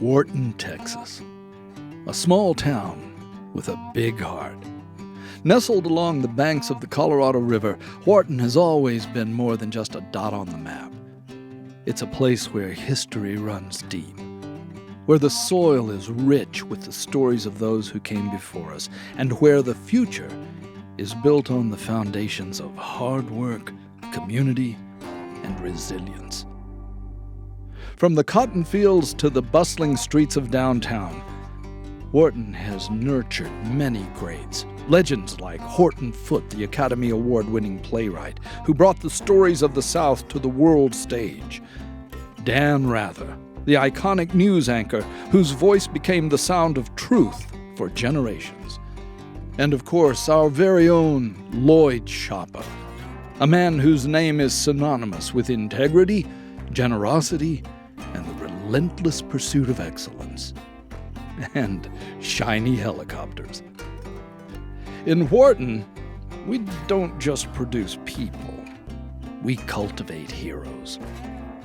Wharton, Texas. A small town with a big heart. Nestled along the banks of the Colorado River, Wharton has always been more than just a dot on the map. It's a place where history runs deep, where the soil is rich with the stories of those who came before us, and where the future is built on the foundations of hard work, community, and resilience. From the cotton fields to the bustling streets of downtown, Wharton has nurtured many greats. Legends like Horton Foote, the Academy Award-winning playwright, who brought the stories of the South to the world stage. Dan Rather, the iconic news anchor whose voice became the sound of truth for generations. And of course, our very own Lloyd Shoppa, a man whose name is synonymous with integrity, generosity, and the relentless pursuit of excellence. And shiny helicopters. In Wharton, we don't just produce people. We cultivate heroes.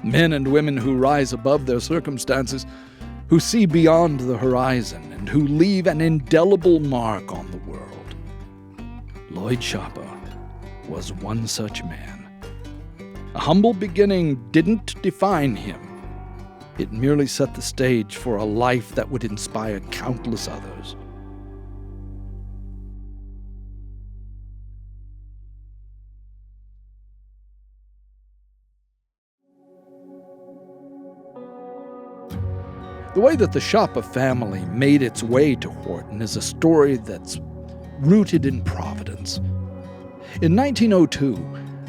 Men and women who rise above their circumstances, who see beyond the horizon, and who leave an indelible mark on the world. Lloyd Shoppa was one such man. A humble beginning didn't define him. It merely set the stage for a life that would inspire countless others. The way that the Shoppa family made its way to Wharton is a story that's rooted in providence. In 1902,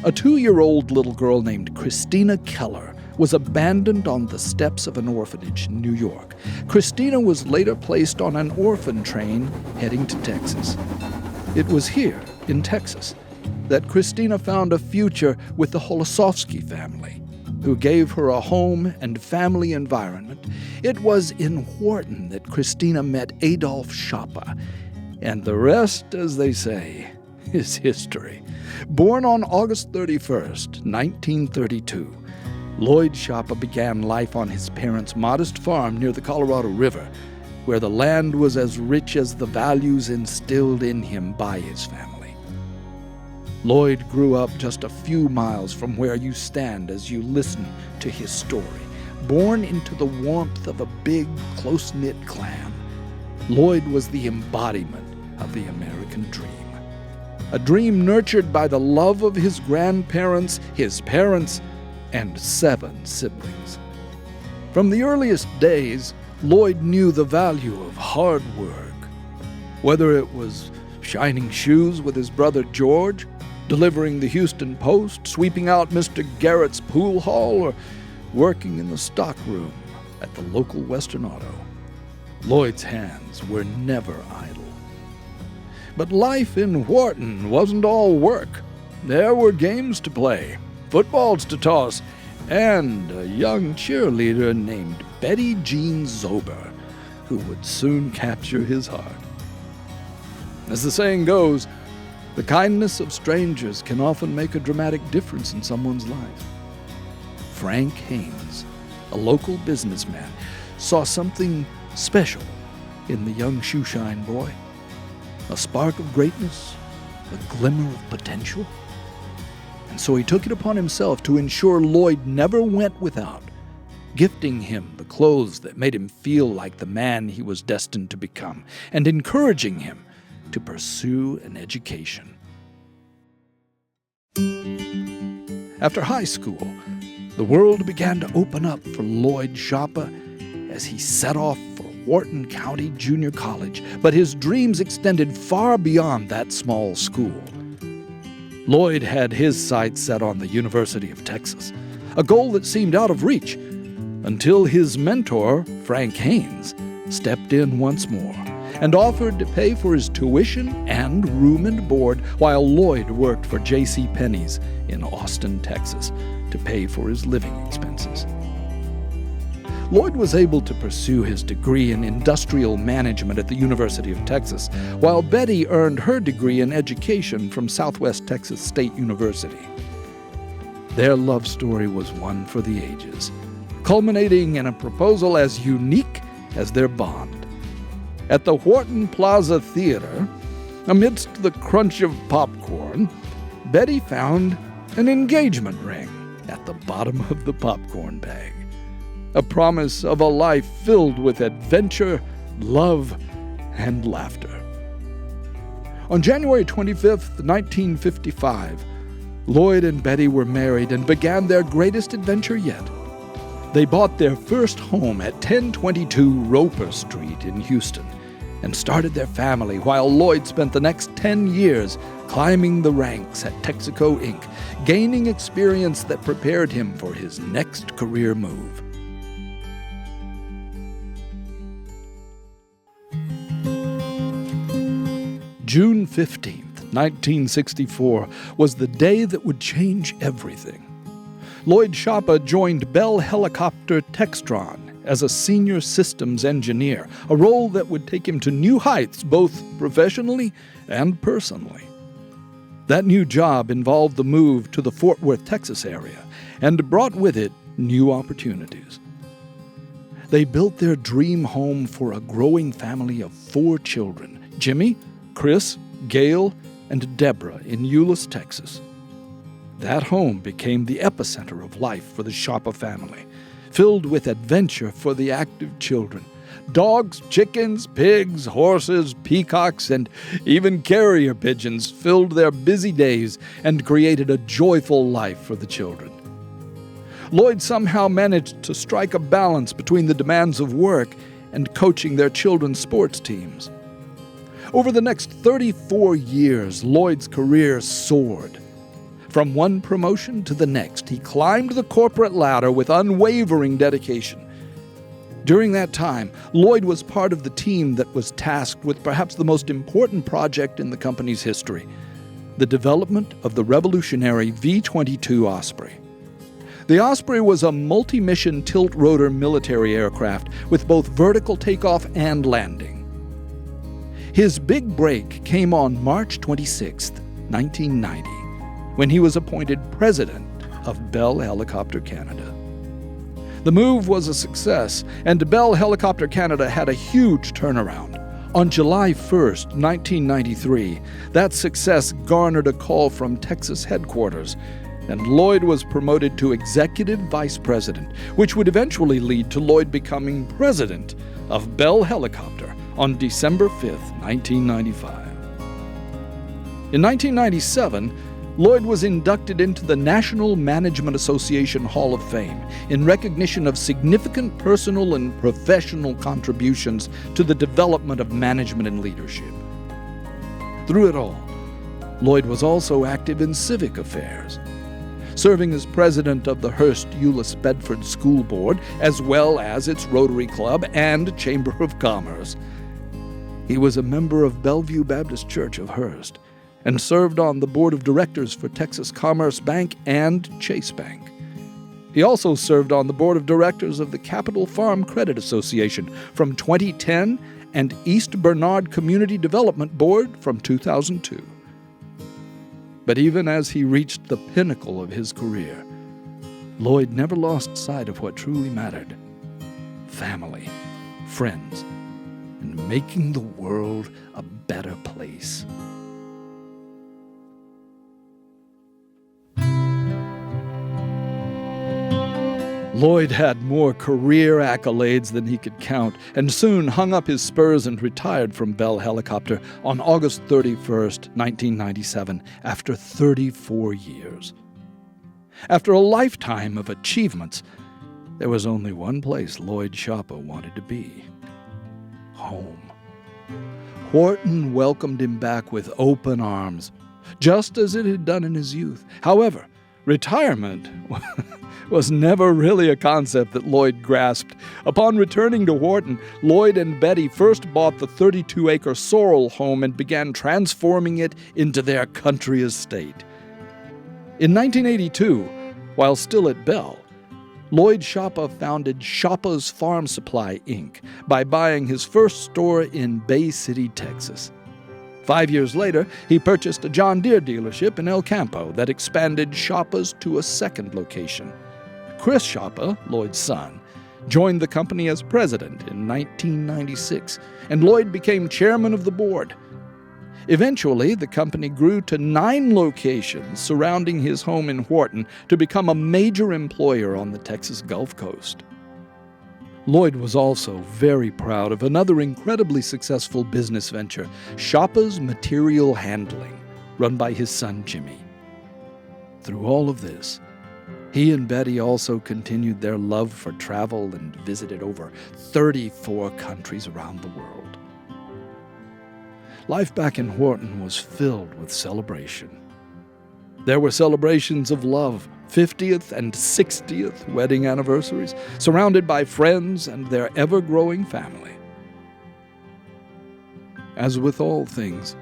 a 2-year-old little girl named Christina Keller was abandoned on the steps of an orphanage in New York. Christina was later placed on an orphan train heading to Texas. It was here, in Texas, that Christina found a future with the Holosovsky family, who gave her a home and family environment. It was in Wharton that Christina met Adolf Shoppa, and the rest, as they say, is history. Born on August 31st, 1932, Lloyd Shoppa began life on his parents' modest farm near the Colorado River, where the land was as rich as the values instilled in him by his family. Lloyd grew up just a few miles from where you stand as you listen to his story. Born into the warmth of a big, close-knit clan, Lloyd was the embodiment of the American dream. A dream nurtured by the love of his grandparents, his parents, and 7 siblings. From the earliest days, Lloyd knew the value of hard work. Whether it was shining shoes with his brother George, delivering the Houston Post, sweeping out Mr. Garrett's pool hall, or working in the stockroom at the local Western Auto, Lloyd's hands were never idle. But life in Wharton wasn't all work. There were games to play, footballs to toss, and a young cheerleader named Betty Jean Zober, who would soon capture his heart. As the saying goes, the kindness of strangers can often make a dramatic difference in someone's life. Frank Haynes, a local businessman, saw something special in the young shoeshine boy. A spark of greatness, a glimmer of potential. And so he took it upon himself to ensure Lloyd never went without, gifting him the clothes that made him feel like the man he was destined to become, and encouraging him to pursue an education. After high school, the world began to open up for Lloyd Shoppa as he set off for Wharton County Junior College, but his dreams extended far beyond that small school. Lloyd had his sights set on the University of Texas, a goal that seemed out of reach, until his mentor, Frank Haynes, stepped in once more and offered to pay for his tuition and room and board while Lloyd worked for J.C. Penney's in Austin, Texas, to pay for his living expenses. Lloyd was able to pursue his degree in industrial management at the University of Texas, while Betty earned her degree in education from Southwest Texas State University. Their love story was one for the ages, culminating in a proposal as unique as their bond. At the Wharton Plaza Theater, amidst the crunch of popcorn, Betty found an engagement ring at the bottom of the popcorn bag, a promise of a life filled with adventure, love, and laughter. On January 25, 1955, Lloyd and Betty were married and began their greatest adventure yet. They bought their first home at 1022 Roper Street in Houston and started their family while Lloyd spent the next 10 years climbing the ranks at Texaco Inc., gaining experience that prepared him for his next career move. June 15th, 1964, was the day that would change everything. Lloyd Shoppa joined Bell Helicopter Textron as a senior systems engineer, a role that would take him to new heights both professionally and personally. That new job involved the move to the Fort Worth, Texas area and brought with it new opportunities. They built their dream home for a growing family of 4 children, Jimmy, Chris, Gail, and Deborah in Euless, Texas. That home became the epicenter of life for the Shoppa family, filled with adventure for the active children. Dogs, chickens, pigs, horses, peacocks, and even carrier pigeons filled their busy days and created a joyful life for the children. Lloyd somehow managed to strike a balance between the demands of work and coaching their children's sports teams. Over the next 34 years, Lloyd's career soared. From one promotion to the next, he climbed the corporate ladder with unwavering dedication. During that time, Lloyd was part of the team that was tasked with perhaps the most important project in the company's history, the development of the revolutionary V-22 Osprey. The Osprey was a multi-mission tilt-rotor military aircraft with both vertical takeoff and landing. His big break came on March 26, 1990, when he was appointed president of Bell Helicopter Canada. The move was a success, and Bell Helicopter Canada had a huge turnaround. On July 1, 1993, that success garnered a call from Texas headquarters, and Lloyd was promoted to executive vice president, which would eventually lead to Lloyd becoming president of Bell Helicopter on December 5, 1995. In 1997, Lloyd was inducted into the National Management Association Hall of Fame in recognition of significant personal and professional contributions to the development of management and leadership. Through it all, Lloyd was also active in civic affairs, serving as president of the Hearst Euless Bedford School Board, as well as its Rotary Club and Chamber of Commerce. He was a member of Bellevue Baptist Church of Hearst and served on the board of directors for Texas Commerce Bank and Chase Bank. He also served on the board of directors of the Capital Farm Credit Association from 2010 and East Bernard Community Development Board from 2002. But even as he reached the pinnacle of his career, Lloyd never lost sight of what truly mattered: family, friends, and making the world a better place. Lloyd had more career accolades than he could count, and soon hung up his spurs and retired from Bell Helicopter on August 31st, 1997, after 34 years. After a lifetime of achievements, there was only one place Lloyd Shoppa wanted to be: home. Wharton welcomed him back with open arms, just as it had done in his youth. However, retirement was never really a concept that Lloyd grasped. Upon returning to Wharton, Lloyd and Betty first bought the 32-acre Sorrel home and began transforming it into their country estate. In 1982, while still at Bell, Lloyd Shoppa founded Shoppa's Farm Supply, Inc. by buying his first store in Bay City, Texas. 5 years later, he purchased a John Deere dealership in El Campo that expanded Shoppa's to a second location. Chris Shoppa, Lloyd's son, joined the company as president in 1996, and Lloyd became chairman of the board. Eventually, the company grew to 9 locations surrounding his home in Wharton to become a major employer on the Texas Gulf Coast. Lloyd was also very proud of another incredibly successful business venture, Shoppa's Material Handling, run by his son Jimmy. Through all of this, he and Betty also continued their love for travel and visited over 34 countries around the world. Life back in Wharton was filled with celebration. There were celebrations of love, 50th and 60th wedding anniversaries, surrounded by friends and their ever-growing family. As with all things,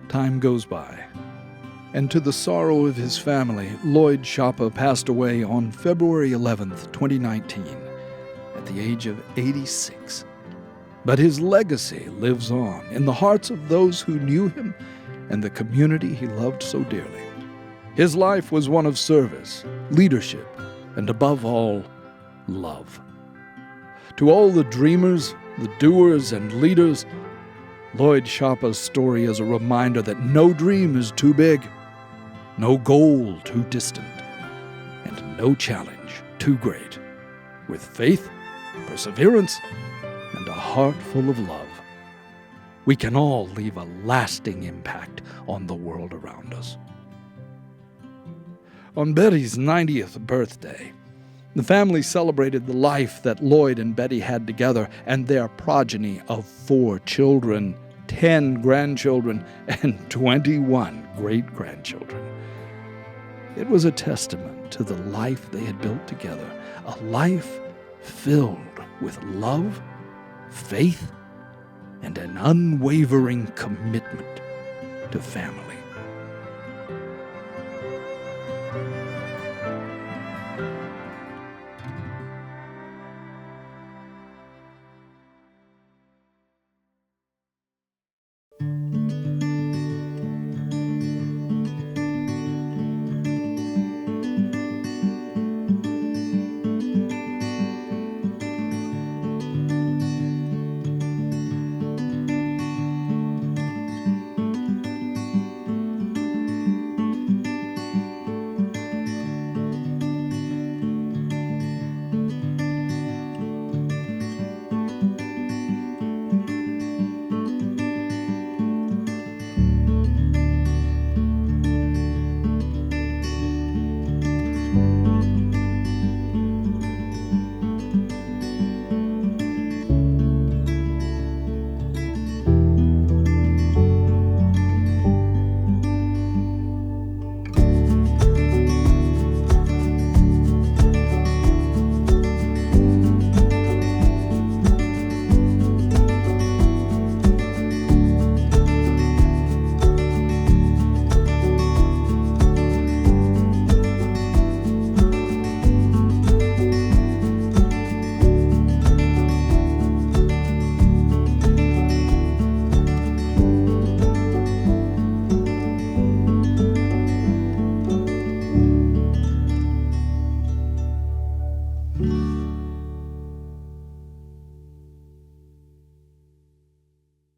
time goes by, and to the sorrow of his family, Lloyd Shoppa passed away on February 11th, 2019, at the age of 86. But his legacy lives on in the hearts of those who knew him and the community he loved so dearly. His life was one of service, leadership, and above all, love. To all the dreamers, the doers, and leaders, Lloyd Shoppa's story is a reminder that no dream is too big, no goal too distant, and no challenge too great. With faith, perseverance, and a heart full of love, we can all leave a lasting impact on the world around us. On Betty's 90th birthday, the family celebrated the life that Lloyd and Betty had together and their progeny of 4 children, 10 grandchildren, and 21 great-grandchildren. It was a testament to the life they had built together, a life filled with love, faith, and an unwavering commitment to family.